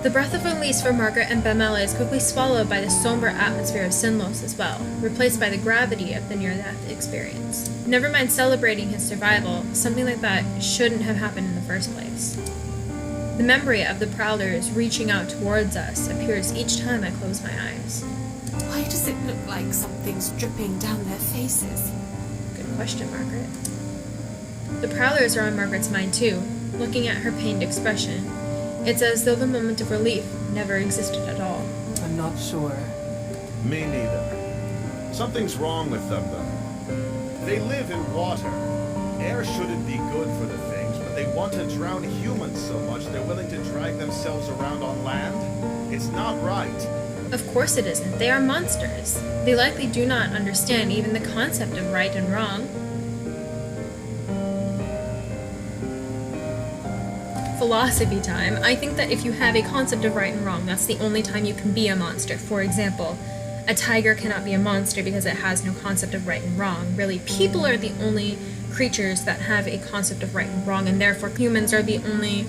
The breath of release for Margaret and Bamela is quickly swallowed by the somber atmosphere of Sinlos as well, replaced by the gravity of the near-death experience. Never mind celebrating his survival, something like that shouldn't have happened in the first place. The memory of the prowlers reaching out towards us appears each time I close my eyes. Why does it look like something's dripping down their faces? Good question, Margaret. The prowlers are on Margaret's mind too, looking at her pained expression. It's as though the moment of relief never existed at all. I'm not sure. Me neither. Something's wrong with them, though. They live in water. Air shouldn't be good for the things, but they want to drown humans so much they're willing to drag themselves around on land. It's not right. Of course it isn't. They are monsters. They likely do not understand even the concept of right and wrong. Philosophy time. I think that if you have a concept of right and wrong, that's the only time you can be a monster. For example, a tiger cannot be a monster because it has no concept of right and wrong. Really, people are the only creatures that have a concept of right and wrong, and therefore humans are the only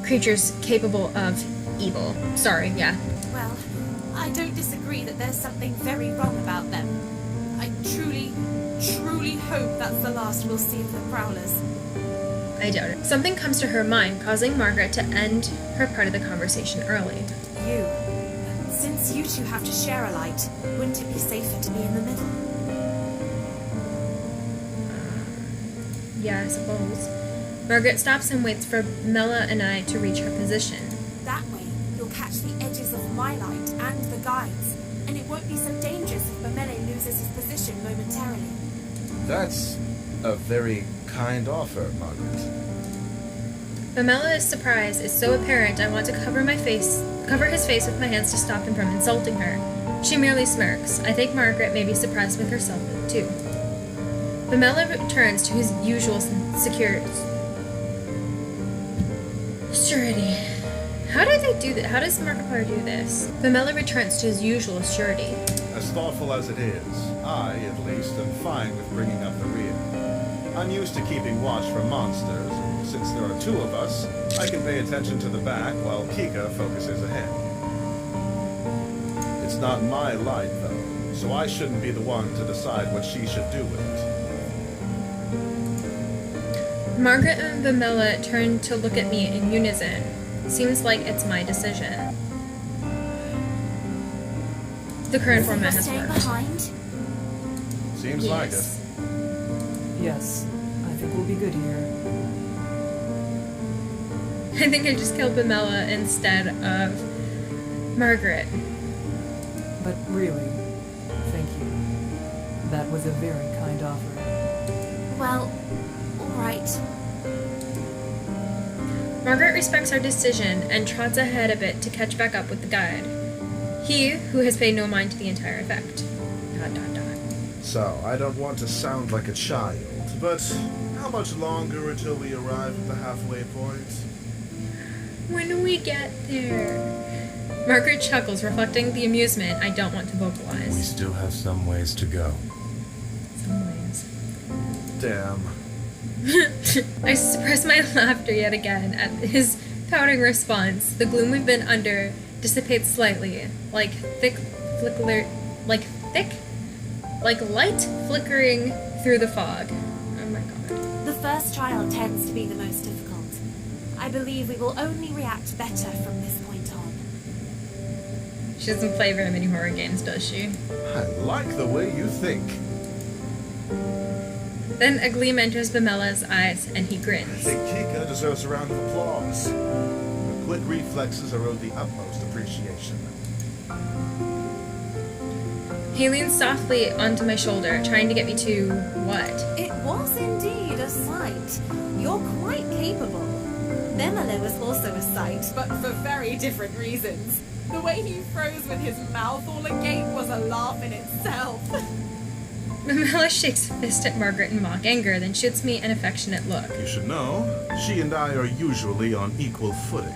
creatures capable of evil. Sorry, yeah. Well, I don't disagree that there's something very wrong about them. I truly, truly hope that's the last we'll see of the prowlers. I doubt it. Something comes to her mind, causing Margaret to end her part of the conversation early. Since you two have to share a light, wouldn't it be safer to be in the middle? Yeah, I suppose. Margaret stops and waits for Mela and I to reach her position. That way, you'll catch the edges of my light and the guides, and it won't be so dangerous if Bamele loses his position momentarily. That's a very kind offer, Margaret. Bamela's surprise is so apparent I want to cover his face with my hands to stop him from insulting her. She merely smirks. I think Margaret may be surprised with herself, too. Bamela returns to his usual security. How do they do that? How does Markiplier do this? Bamela returns to his usual surety. As thoughtful as it is, I, at least, am fine with bringing up the rear. I'm used to keeping watch for monsters, and since there are two of us, I can pay attention to the back while Kika focuses ahead. It's not my light, though, so I shouldn't be the one to decide what she should do with it. Margaret and Bamela turn to look at me in unison. Seems like it's my decision. The current format has worked. Behind? Seems like it. Yes, I think we'll be good here. I think I just killed Bamela instead of Margaret. But really, thank you. That was a very kind offer. Well, alright. Margaret respects our decision and trots ahead a bit to catch back up with the guide. He, who has paid no mind to the entire effect. ... So, I don't want to sound like a child, but how much longer until we arrive at the halfway point? When do we get there? Margaret chuckles, reflecting the amusement I don't want to vocalize. We still have some ways to go. Some ways. Damn. I suppress my laughter yet again at his pouting response. The gloom we've been under dissipates slightly, like light flickering through the fog. Oh my god. The first trial tends to be the most difficult. I believe we will only react better from this point on. She doesn't play very many horror games, does she? I like the way you think. Then a gleam enters Bamela's eyes, and he I grins. think Kika deserves a round of applause. Her quick reflexes are owed the utmost appreciation. He leans softly onto my shoulder, trying to get me to what? It was indeed a sight. You're quite capable. Bemele was also a sight, but for very different reasons. The way he froze with his mouth all agape was a laugh in itself. Bamela shakes a fist at Margaret in mock anger, then shoots me an affectionate look. You should know, she and I are usually on equal footing.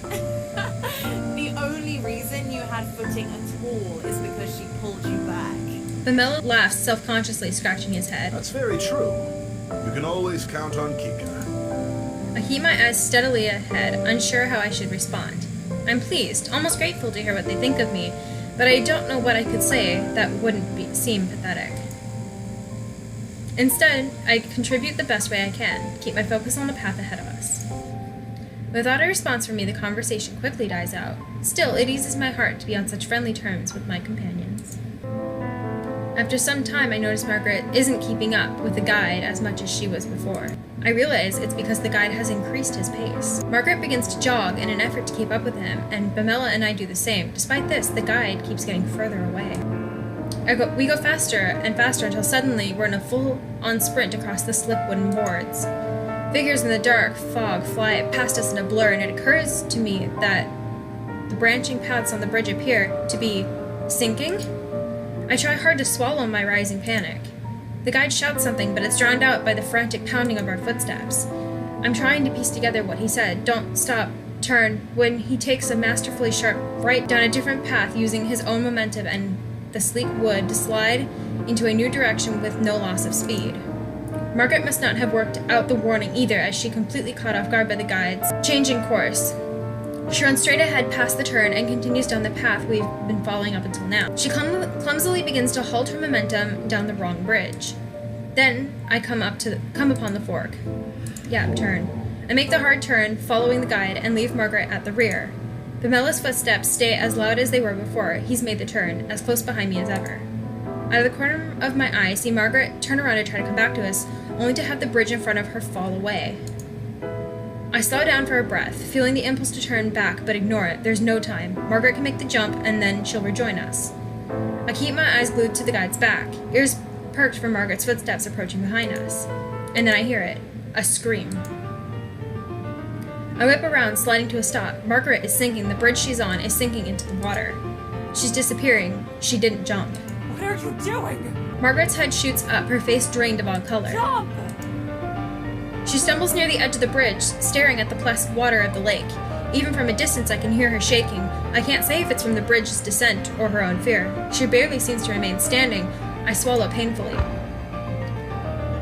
The only reason you had footing at all is because she pulled you back. Bamela laughs self-consciously, scratching his head. That's very true. You can always count on Kika. I keep my eyes steadily ahead, unsure how I should respond. I'm pleased, almost grateful to hear what they think of me, but I don't know what I could say that wouldn't seem pathetic. Instead, I contribute the best way I can, keep my focus on the path ahead of us. Without a response from me, the conversation quickly dies out. Still, it eases my heart to be on such friendly terms with my companions. After some time, I notice Margaret isn't keeping up with the guide as much as she was before. I realize it's because the guide has increased his pace. Margaret begins to jog in an effort to keep up with him, and Bamela and I do the same. Despite this, the guide keeps getting further away. We go faster and faster until suddenly we're in a full-on sprint across the slip wooden boards. Figures in the dark fog fly past us in a blur, and it occurs to me that the branching paths on the bridge appear to be sinking. I try hard to swallow my rising panic. The guide shouts something, but it's drowned out by the frantic pounding of our footsteps. I'm trying to piece together what he said. Don't stop, turn, when he takes a masterfully sharp right down a different path using his own momentum and the sleek wood to slide into a new direction with no loss of speed. Margaret must not have worked out the warning either, as she completely caught off guard by the guide's changing course. She runs straight ahead past the turn and continues down the path we've been following up until now. She clumsily begins to halt her momentum down the wrong bridge. Then I come upon the fork. Yeah, turn. I make the hard turn, following the guide, and leave Margaret at the rear. Bamela's footsteps stay as loud as they were before he's made the turn, as close behind me as ever. Out of the corner of my eye, I see Margaret turn around and try to come back to us, only to have the bridge in front of her fall away. I slow down for a breath, feeling the impulse to turn back, but ignore it. There's no time. Margaret can make the jump, and then she'll rejoin us. I keep my eyes glued to the guide's back, ears perked for Margaret's footsteps approaching behind us. And then I hear it. A scream. I whip around, sliding to a stop. Margaret is sinking. The bridge she's on is sinking into the water. She's disappearing. She didn't jump. What are you doing? Margaret's head shoots up, her face drained of all color. Jump! She stumbles near the edge of the bridge, staring at the placid water of the lake. Even from a distance, I can hear her shaking. I can't say if it's from the bridge's descent or her own fear. She barely seems to remain standing. I swallow painfully.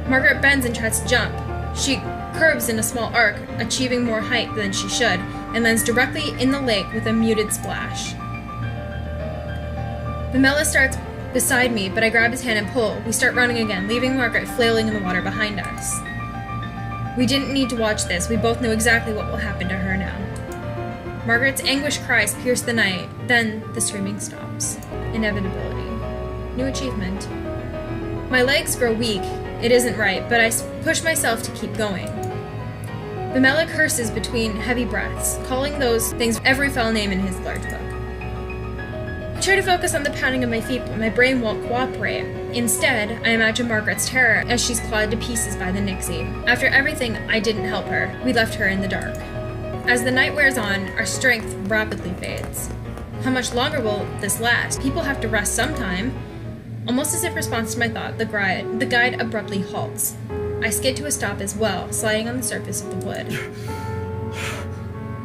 Margaret bends and tries to jump. She curves in a small arc, achieving more height than she should, and lands directly in the lake with a muted splash. Bamela starts beside me, but I grab his hand and pull. We start running again, leaving Margaret flailing in the water behind us. We didn't need to watch this. We both know exactly what will happen to her now. Margaret's anguished cries pierce the night. Then the screaming stops. Inevitability. New achievement. My legs grow weak. It isn't right, but I push myself to keep going. Bamela curses between heavy breaths, calling those things every foul name in his large book. I try to focus on the pounding of my feet, but my brain won't cooperate. Instead, I imagine Margaret's terror as she's clawed to pieces by the Nixie. After everything, I didn't help her. We left her in the dark. As the night wears on, our strength rapidly fades. How much longer will this last? People have to rest sometime. Almost as if response to my thought, the guide abruptly halts. I skid to a stop as well, sliding on the surface of the wood.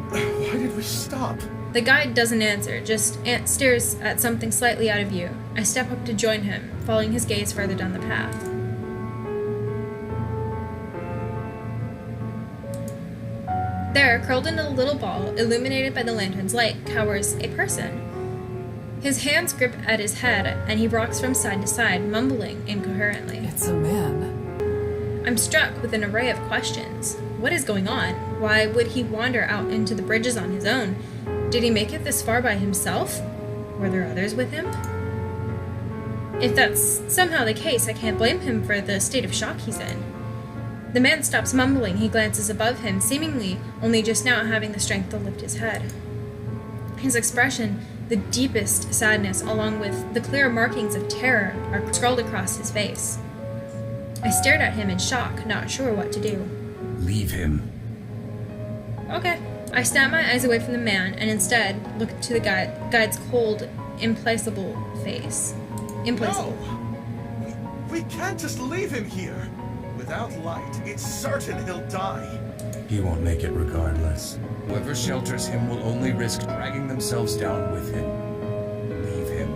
Why did we stop? The guide doesn't answer, just stares at something slightly out of view. I step up to join him, following his gaze further down the path. There, curled in a little ball, illuminated by the lantern's light, cowers a person. His hands grip at his head, and he rocks from side to side, mumbling incoherently. It's a man. I'm struck with an array of questions. What is going on? Why would he wander out into the bridges on his own? Did he make it this far by himself? Were there others with him? If that's somehow the case, I can't blame him for the state of shock he's in. The man stops mumbling. He glances above him, seemingly only just now having the strength to lift his head. His expression, the deepest sadness, along with the clear markings of terror, are scrawled across his face. I stared at him in shock, not sure what to do. Leave him. Okay. I snap my eyes away from the man and instead look to the guide's cold, implacable face. Implacable. No! We can't just leave him here. Without light, it's certain he'll die. He won't make it regardless. Whoever shelters him will only risk dragging themselves down with him. Leave him.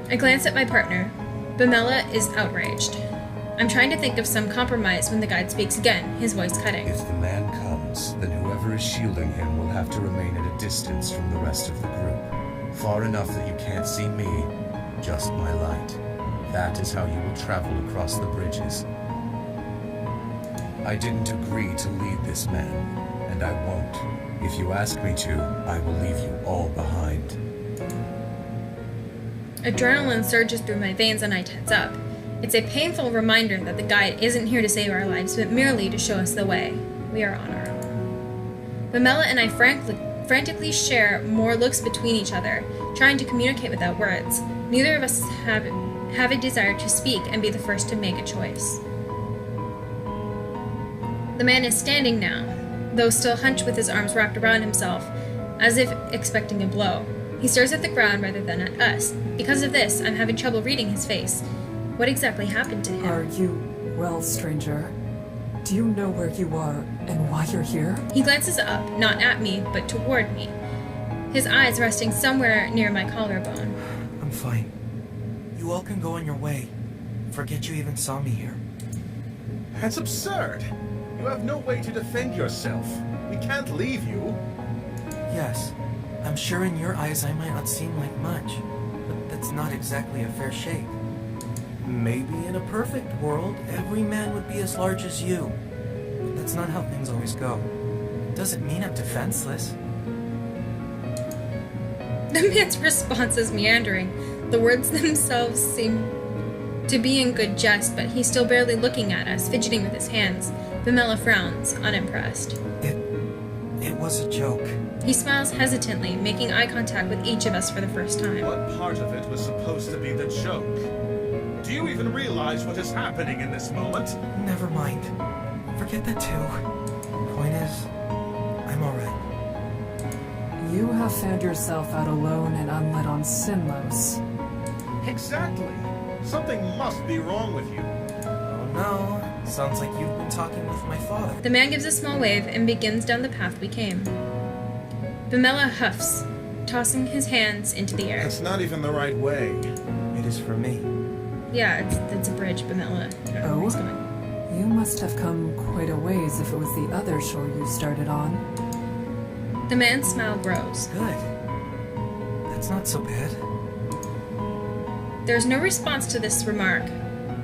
I glance at my partner. Bamela is outraged. I'm trying to think of some compromise when the guide speaks again, his voice cutting. If the man comes, shielding him will have to remain at a distance from the rest of the group. Far enough that you can't see me, just my light. That is how you will travel across the bridges. I didn't agree to lead this man, and I won't. If you ask me to, I will leave you all behind. Adrenaline surges through my veins and I tense up. It's a painful reminder that the guide isn't here to save our lives, but merely to show us the way. We are on our own. Bamela and I frantically share more looks between each other, trying to communicate without words. Neither of us have a desire to speak and be the first to make a choice. The man is standing now, though still hunched with his arms wrapped around himself, as if expecting a blow. He stares at the ground rather than at us. Because of this, I'm having trouble reading his face. What exactly happened to him? Are you well, stranger? Do you know where you are and why you're here? He glances up, not at me, but toward me, his eyes resting somewhere near my collarbone. I'm fine. You all can go on your way. Forget you even saw me here. That's absurd. You have no way to defend yourself. We can't leave you. Yes, I'm sure in your eyes I might not seem like much, but that's not exactly a fair shake. Maybe in a perfect world, every man would be as large as you. But that's not how things always go. Doesn't mean I'm defenseless. The man's response is meandering. The words themselves seem to be in good jest, but he's still barely looking at us, fidgeting with his hands. Bamela frowns, unimpressed. It was a joke. He smiles hesitantly, making eye contact with each of us for the first time. What part of it was supposed to be the joke? Do you even realize what is happening in this moment? Never mind. Forget that too. Point is, I'm alright. You have found yourself out alone and unlit on Sinlos. Exactly. Something must be wrong with you. Oh no. Sounds like you've been talking with my father. The man gives a small wave and begins down the path we came. Bamela huffs, tossing his hands into the air. That's not even the right way. It is for me. Yeah, it's a bridge, Bamela. I don't know where he's going. You must have come quite a ways if it was the other shore you started on. The man's smile grows. Good. That's not so bad. There's no response to this remark,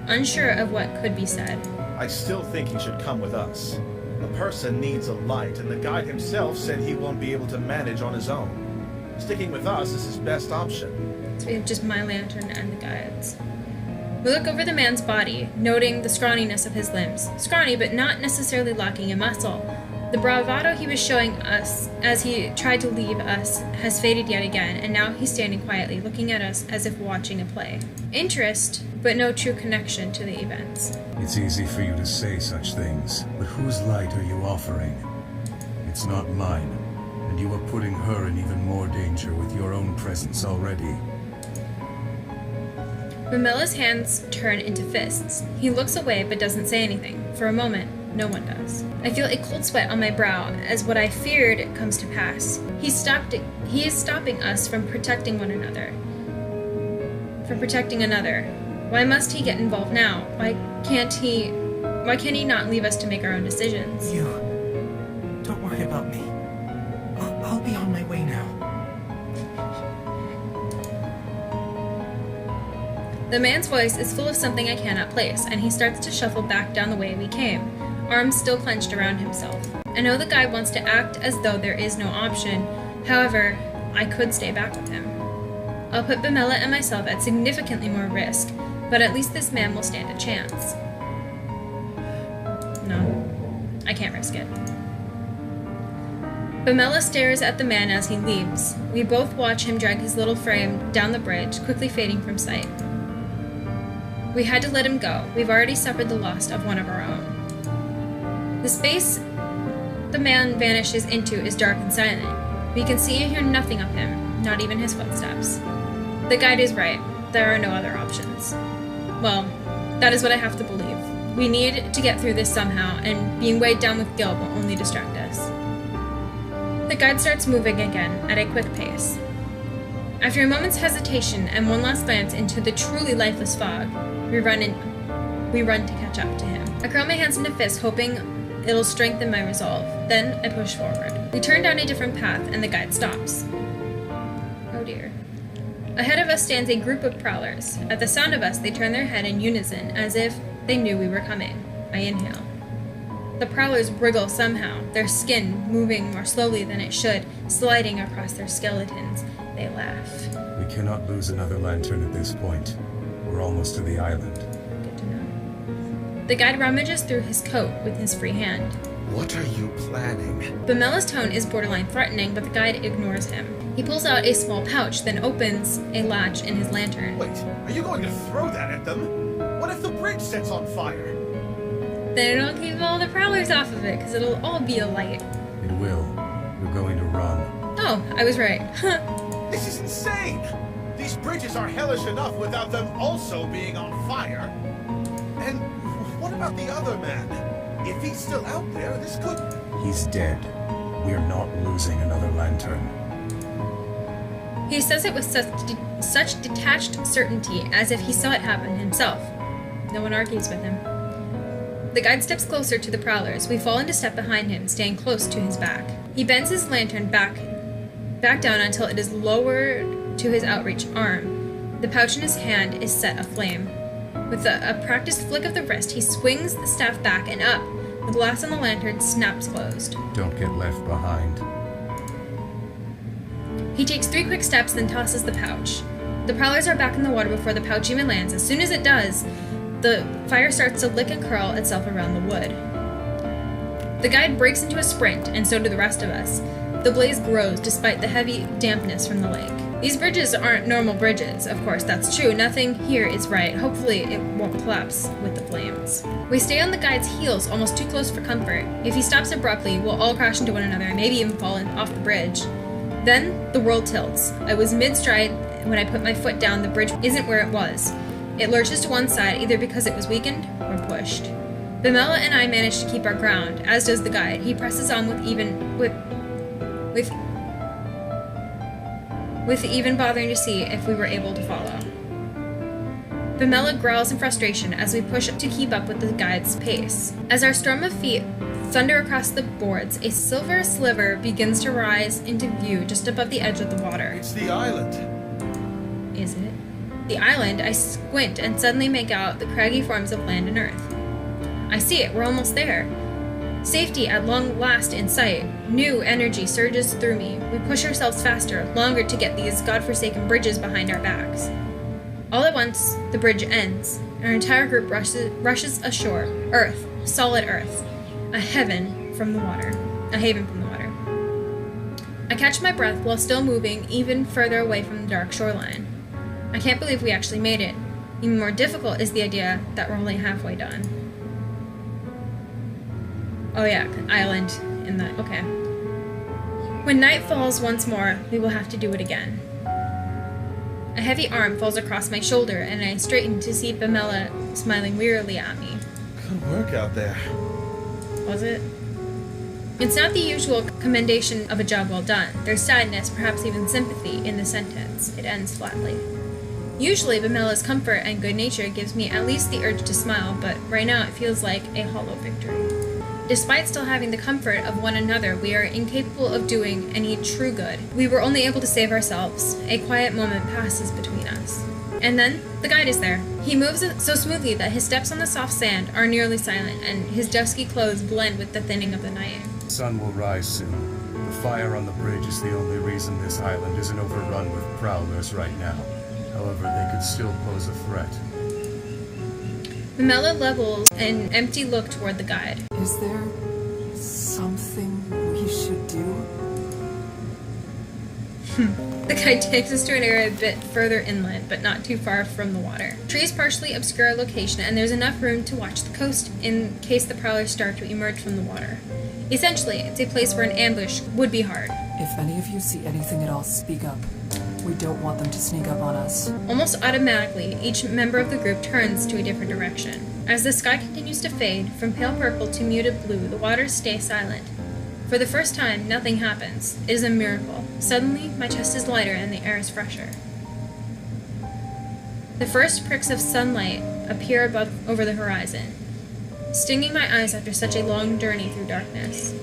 unsure of what could be said. I still think he should come with us. A person needs a light, and the guide himself said he won't be able to manage on his own. Sticking with us is his best option. So we have just my lantern and the guides. We look over the man's body, noting the scrawniness of his limbs. Scrawny, but not necessarily lacking in muscle. The bravado he was showing us as he tried to leave us has faded yet again, and now he's standing quietly, looking at us as if watching a play. Interest, but no true connection to the events. It's easy for you to say such things, but whose light are you offering? It's not mine, and you are putting her in even more danger with your own presence already. Bamela's hands turn into fists. He looks away but doesn't say anything. For a moment, no one does. I feel a cold sweat on my brow as what I feared comes to pass. He is stopping us from protecting one another. From protecting another. Why must he get involved now? Why can't he not leave us to make our own decisions? You. Don't worry about me. I'll be on my way now. The man's voice is full of something I cannot place, and he starts to shuffle back down the way we came, arms still clenched around himself. I know the guide wants to act as though there is no option. However, I could stay back with him. I'll put Bamela and myself at significantly more risk, but at least this man will stand a chance. No, I can't risk it. Bamela stares at the man as he leaves. We both watch him drag his little frame down the bridge, quickly fading from sight. We had to let him go. We've already suffered the loss of one of our own. The space the man vanishes into is dark and silent. We can see and hear nothing of him, not even his footsteps. The guide is right. There are no other options. Well, that is what I have to believe. We need to get through this somehow, and being weighed down with guilt will only distract us. The guide starts moving again, at a quick pace. After a moment's hesitation and one last glance into the truly lifeless fog, we run to catch up to him. I curl my hands into fists, hoping it'll strengthen my resolve. Then I push forward. We turn down a different path, and the guide stops. Oh dear. Ahead of us stands a group of prowlers. At the sound of us, they turn their head in unison, as if they knew we were coming. I inhale. The prowlers wriggle somehow, their skin moving more slowly than it should, sliding across their skeletons. They laugh. We cannot lose another lantern at this point. We're almost to the island. Good to know. The guide rummages through his coat with his free hand. What are you planning? Bamela's tone is borderline threatening, but the guide ignores him. He pulls out a small pouch, then opens a latch in his lantern. Wait, are you going to throw that at them? What if the bridge sets on fire? Then it'll keep all the prowlers off of it, because it'll all be alight. It will. We're going to run. Oh, I was right. This is insane! These bridges are hellish enough without them also being on fire. And what about the other man? If he's still out there, this could... He's dead. We're not losing another lantern. He says it with such detached certainty, as if he saw it happen himself. No one argues with him. The guide steps closer to the prowlers. We fall into step behind him, staying close to his back. He bends his lantern back down until it is lowered to his outreach arm. The pouch in his hand is set aflame. With a practiced flick of the wrist, he swings the staff back and up. The glass on the lantern snaps closed. Don't get left behind. He takes 3 quick steps, then tosses the pouch. The prowlers are back in the water before the pouch even lands. As soon as it does, the fire starts to lick and curl itself around the wood. The guide breaks into a sprint, and so do the rest of us. The blaze grows despite the heavy dampness from the lake. These bridges aren't normal bridges, of course, that's true. Nothing here is right. Hopefully it won't collapse with the flames. We stay on the guide's heels, almost too close for comfort. If he stops abruptly, we'll all crash into one another and maybe even fall off the bridge. Then the world tilts. I was mid-stride when I put my foot down. The bridge isn't where it was. It lurches to one side, either because it was weakened or pushed. Bamela and I manage to keep our ground, as does the guide. He presses on with even bothering to see if we were able to follow. Bamela growls in frustration as we push to keep up with the guide's pace. As our storm of feet thunder across the boards, a silver sliver begins to rise into view just above the edge of the water. It's the island. Is it? The island? I squint and suddenly make out the craggy forms of land and earth. I see it, we're almost there. Safety at long last in sight. New energy surges through me. We push ourselves faster, longer to get these godforsaken bridges behind our backs. All at once, the bridge ends. Our entire group rushes ashore. Earth. Solid earth. A haven from the water. I catch my breath while still moving even further away from the dark shoreline. I can't believe we actually made it. Even more difficult is the idea that we're only halfway done. Oh yeah, island in the... okay. When night falls once more, we will have to do it again. A heavy arm falls across my shoulder, and I straighten to see Bamela smiling wearily at me. Good work out there. Was it? It's not the usual commendation of a job well done. There's sadness, perhaps even sympathy, in the sentence. It ends flatly. Usually, Bamela's comfort and good nature gives me at least the urge to smile, but right now it feels like a hollow victory. Despite still having the comfort of one another, we are incapable of doing any true good. We were only able to save ourselves. A quiet moment passes between us. And then, the guide is there. He moves so smoothly that his steps on the soft sand are nearly silent, and his dusky clothes blend with the thinning of the night. The sun will rise soon. The fire on the bridge is the only reason this island isn't overrun with prowlers right now. However, they could still pose a threat. Bamela levels an empty look toward the guide. Is there something we should do? The guide takes us to an area a bit further inland, but not too far from the water. Trees partially obscure our location, and there's enough room to watch the coast in case the prowlers start to emerge from the water. Essentially, it's a place where an ambush would be hard. If any of you see anything at all, speak up. We don't want them to sneak up on us. Almost automatically, each member of the group turns to a different direction. As the sky continues to fade, from pale purple to muted blue, the waters stay silent. For the first time, nothing happens. It is a miracle. Suddenly, my chest is lighter and the air is fresher. The first pricks of sunlight appear over the horizon, stinging my eyes after such a long journey through darkness.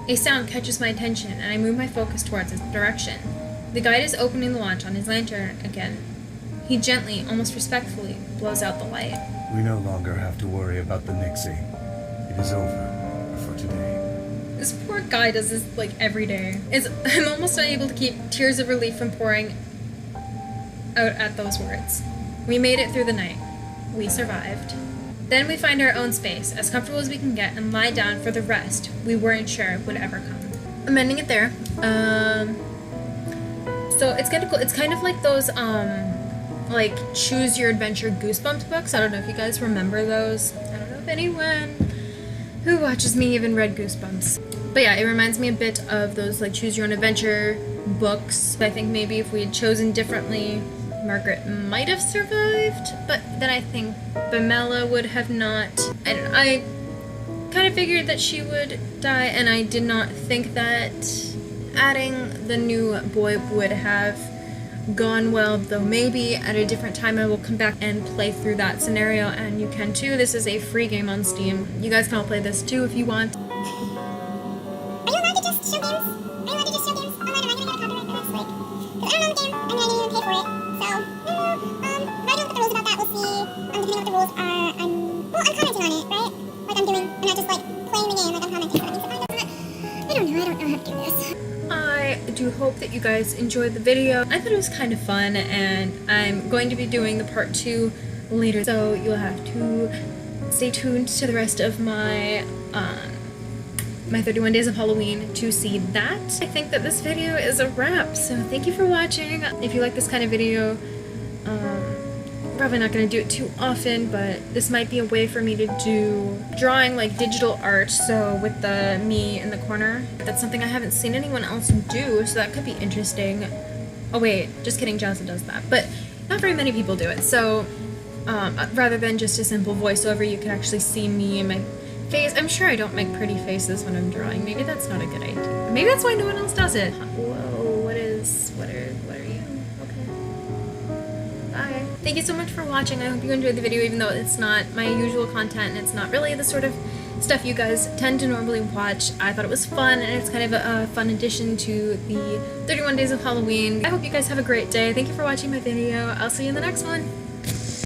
A sound catches my attention, and I move my focus towards its direction. The guide is opening the latch on his lantern again. He gently, almost respectfully, blows out the light. We no longer have to worry about the Nixie. It is over for today. This poor guy does this, like, every day. I'm almost unable to keep tears of relief from pouring out at those words. We made it through the night. We survived. Then we find our own space, as comfortable as we can get, and lie down for the rest we weren't sure would ever come. I'm ending it there. So it's kind of cool. It's kind of like those, like, Choose Your Adventure Goosebumps books. I don't know if you guys remember those. I don't know if anyone who watches me even read Goosebumps. But yeah, it reminds me a bit of those, like, Choose Your Own Adventure books. I think maybe if we had chosen differently, Margaret might have survived, but then I think Bamela would have not. I don't know. I kind of figured that she would die, and I did not think that adding the new boy would have gone well, though maybe at a different time I will come back and play through that scenario, and you can too. This is a free game on Steam. You guys can all play this too if you want. Are you allowed to just show games? Are you allowed to just show games online? Am I gonna get a copyright for this? Like, because I don't know the game, and I didn't even pay for it. So, I don't know. Writing up the rules about that, we'll see. Depending on what the rules are, I'm commenting on it, right? Like I'm doing, I'm not just like playing the game, like I'm commenting. So that means if I don't know how to do this. I do hope that you guys enjoyed the video. I thought it was kind of fun, and I'm going to be doing the part 2 later, so you'll have to stay tuned to the rest of my my 31 Days of Halloween to see that. I think that this video is a wrap, so thank you for watching. If you like this kind of video, probably not going to do it too often, but this might be a way for me to do drawing, like, digital art, so with the me in the corner. That's something I haven't seen anyone else do, so that could be interesting. Oh wait, just kidding, Jazza does that, but not very many people do it, so rather than just a simple voiceover, you can actually see me and my face. I'm sure I don't make pretty faces when I'm drawing. Maybe that's not a good idea. Maybe that's why no one else does it. Whoa, what are you? Okay. Bye. Thank you so much for watching. I hope you enjoyed the video, even though it's not my usual content and it's not really the sort of stuff you guys tend to normally watch. I thought it was fun, and it's kind of a fun addition to the 31 Days of Halloween. I hope you guys have a great day. Thank you for watching my video. I'll see you in the next one.